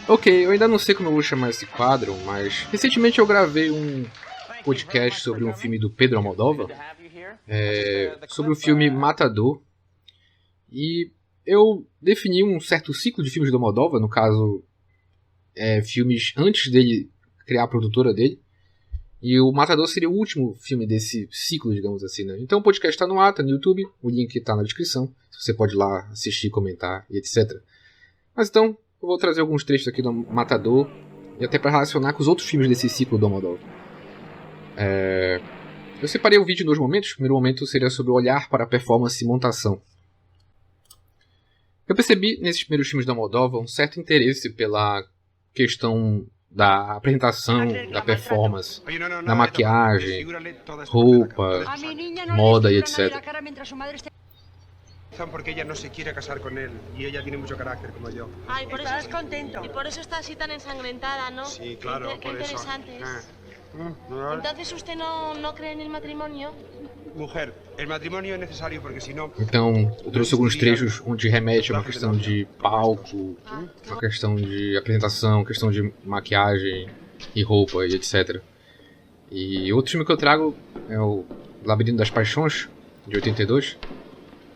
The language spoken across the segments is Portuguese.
Ok, eu ainda não sei como eu vou chamar esse quadro, mas recentemente eu gravei um podcast sobre um filme do Pedro Almodóvar, sobre o filme Matador, e eu defini um certo ciclo de filmes do Almodóvar, no caso, filmes antes dele criar a produtora dele, e o Matador seria o último filme desse ciclo, digamos assim, né? Então o podcast está no ar, tá no YouTube, o link está na descrição, você pode ir lá assistir, comentar e etc. Mas então, eu vou trazer alguns trechos aqui do Matador, e até para relacionar com os outros filmes desse ciclo do Almodóvar. Eu separei o vídeo em dois momentos. O primeiro momento seria sobre o olhar para a performance e montação. Eu percebi nesses primeiros filmes do Almodóvar um certo interesse pela questão da apresentação, da performance, da maquiagem, roupa, moda e etc. Porque ella no se quiere casar con él y ella tiene mucho carácter como yo. Ay, por eso es contento. Y por eso está así tan ensangrentada, ¿no? Sí, claro, Qué por eso. interesante es. Entonces usted no cree en el matrimonio. Mujer, el matrimonio es necesario porque si no... Então, eu trouxe alguns trechos onde remete a uma questão de palco, uma questão de apresentação, questão de maquiagem e roupa e etc. E outro filme que eu trago é o Labirinto das Paixões, de 82,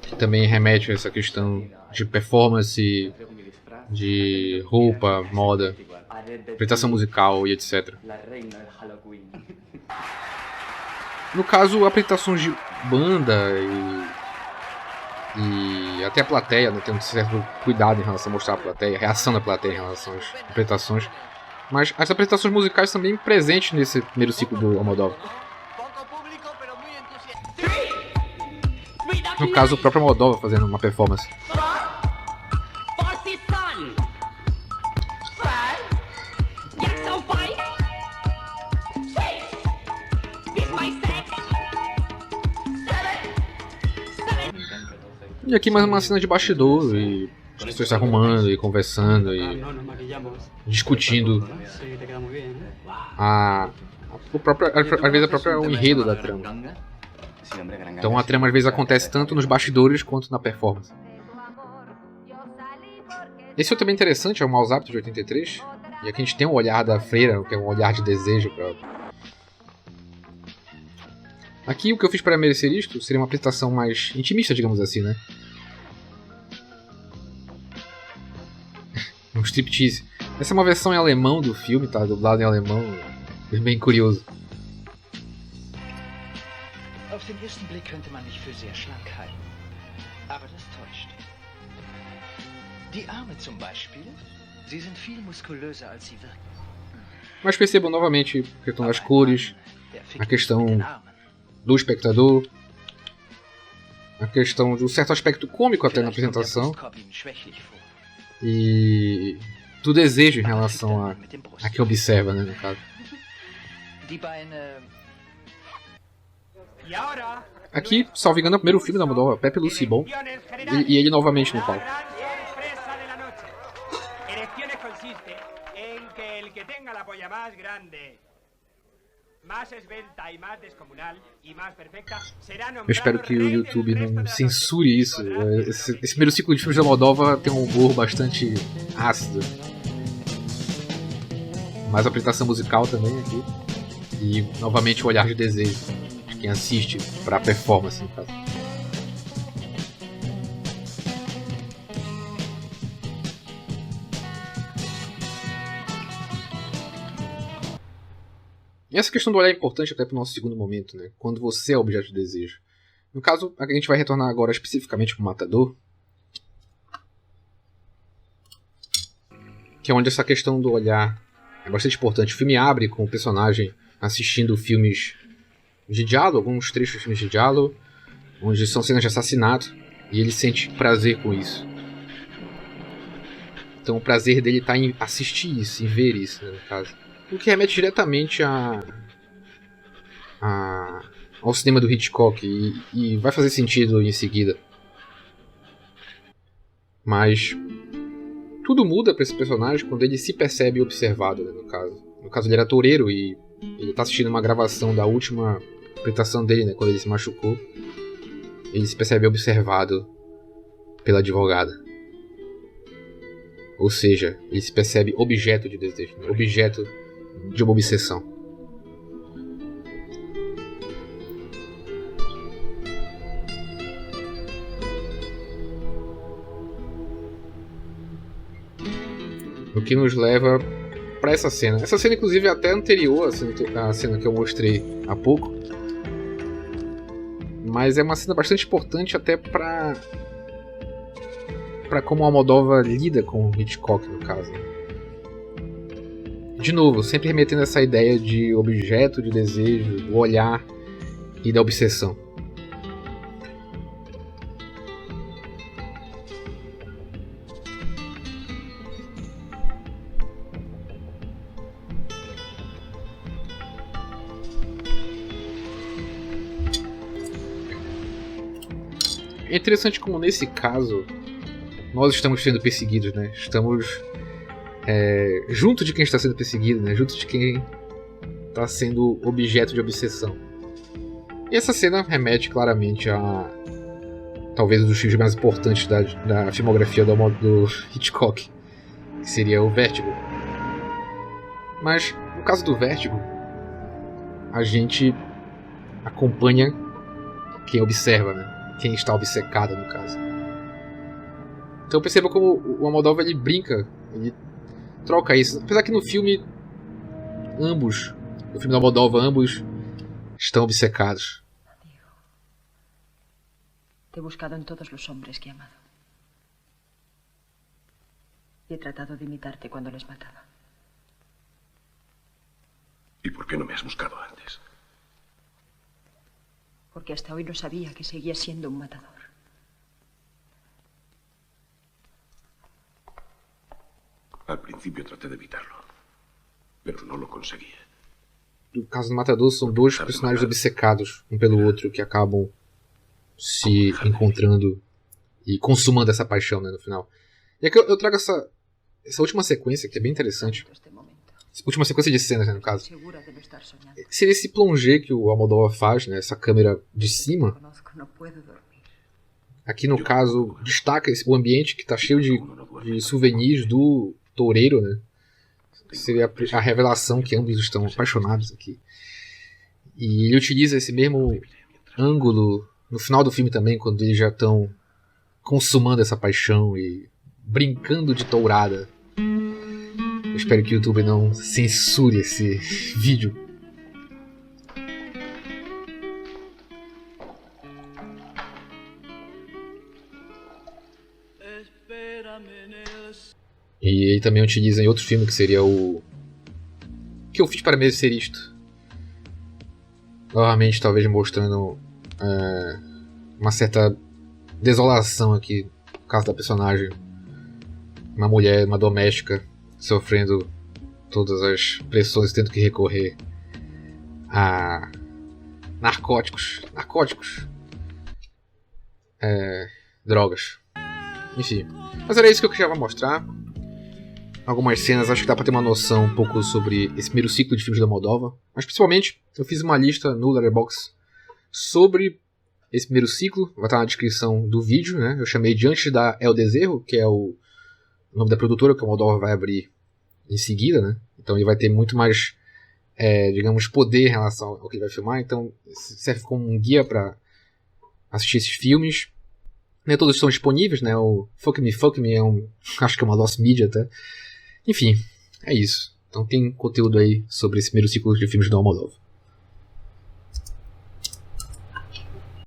que também remete a essa questão de performance, de roupa, moda, apresentação musical e etc. No caso, apresentações de banda e até a plateia, né, tem um certo cuidado em relação a mostrar a plateia, a reação da plateia em relação às apresentações. Mas as apresentações musicais também presentes nesse primeiro ciclo do Almodóvar. No caso, o próprio Almodóvar fazendo uma performance. E aqui mais uma cena de bastidor, e as pessoas se arrumando e conversando e discutindo às vezes o enredo da trama. Então a trama às vezes acontece tanto nos bastidores quanto na performance. Esse outro também interessante é o Maus Hábitos de 83. E aqui a gente tem um olhar da freira, que é um olhar de desejo. Aqui o que eu fiz para merecer isto seria uma apresentação mais intimista, digamos assim, né? Um striptease. Essa é uma versão em alemão do filme, tá? Dublado em alemão. É bem curioso. Auf den ersten Blick könnte man mich für sehr schlank halten. Aber das täuscht. Die Arme zum Beispiel, sie sind viel muskulöser als sie wirken. Mas percebam novamente a questão das cores, a questão do espectador, a questão de um certo aspecto cômico até na apresentação e do desejo em relação a quem observa, né, no caso. Aqui, salvo engano, é o primeiro filme da Almodóvar, Pepe Lucibon, e ele novamente no palco. Eu espero que o YouTube não censure isso. Esse primeiro ciclo de filmes da Almodóvar tem um humor bastante ácido. Mais apresentação musical também aqui. E novamente o olhar de desejo de quem assiste para a performance, no caso. E essa questão do olhar é importante até para o nosso segundo momento, né? Quando você é objeto de desejo. No caso, a gente vai retornar agora especificamente para o Matador, que é onde essa questão do olhar é bastante importante. O filme abre com o personagem assistindo filmes de diálogo, alguns trechos de filmes de diálogo, onde são cenas de assassinato, e ele sente prazer com isso. Então o prazer dele está em assistir isso, em ver isso, né, no caso. O que remete diretamente ao cinema do Hitchcock, e vai fazer sentido em seguida. Mas tudo muda para esse personagem quando ele se percebe observado, né, no caso. No caso, ele era toureiro e ele está assistindo uma gravação da última apresentação dele, né, quando ele se machucou. Ele se percebe observado pela advogada. Ou seja, ele se percebe objeto de desejo, né? Objeto de uma obsessão. O que nos leva para essa cena. Essa cena, inclusive, é até anterior à cena que eu mostrei há pouco. Mas é uma cena bastante importante até para como a Almodóvar lida com o Hitchcock, no caso. De novo, sempre remetendo a essa ideia de objeto, de desejo, do olhar e da obsessão. É interessante como nesse caso nós estamos sendo perseguidos, né? Estamos junto de quem está sendo perseguido, né? Junto de quem está sendo objeto de obsessão. E essa cena remete claramente a talvez um dos filmes mais importantes da filmografia do Hitchcock, que seria o Vértigo. Mas no caso do Vértigo, a gente acompanha quem observa, né? Quem está obcecado, no caso. Então perceba como o Almodóvar ele brinca, ele troca isso. Apesar que no filme do Almodóvar, ambos estão obcecados. Te he buscado en todos los hombres que he amado. Y he tratado de imitarte cuando les mataba. ¿Y por qué no me has buscado antes? Porque hasta hoy no sabía que seguía siendo un matador. Al principio traté de evitarlo, pero no lo conseguí. No caso do Matador, são dois personagens obcecados um pelo outro que acabam se encontrando e consumando essa paixão, né, no final. E aqui eu trago essa última sequência que é bem interessante. Última sequência de cenas, né, no caso. Seria esse plongé que o Almodóvar faz, né, essa câmera de cima. Aqui no caso destaca o ambiente que está cheio de souvenirs do toureiro, né? Seria a revelação que ambos estão apaixonados aqui. E ele utiliza esse mesmo ângulo no final do filme também, quando eles já estão consumando essa paixão e brincando de tourada. Eu espero que o YouTube não censure esse vídeo. E ele também utiliza em outro filme que seria o Que eu fiz para merecer isto. Novamente, talvez mostrando uma certa desolação aqui no caso da personagem. Uma mulher, uma doméstica, sofrendo todas as pressões, tendo que recorrer a narcóticos, drogas, enfim. Mas era isso que eu queria mostrar. Algumas cenas, acho que dá pra ter uma noção um pouco sobre esse primeiro ciclo de filmes da Moldova. Mas principalmente, eu fiz uma lista no Letterboxd sobre esse primeiro ciclo. Vai estar na descrição do vídeo, né? Eu chamei de Antes da El Deserro, que é o nome da produtora que o Moldova vai abrir em seguida, né? Então ele vai ter muito mais, digamos, poder em relação ao que ele vai filmar. Então serve como um guia para assistir esses filmes. Nem todos estão disponíveis, né? O Fuck Me é acho que é uma lost media até. Enfim, é isso. Então tem conteúdo aí sobre esse primeiro ciclo de filmes do Almodóvar.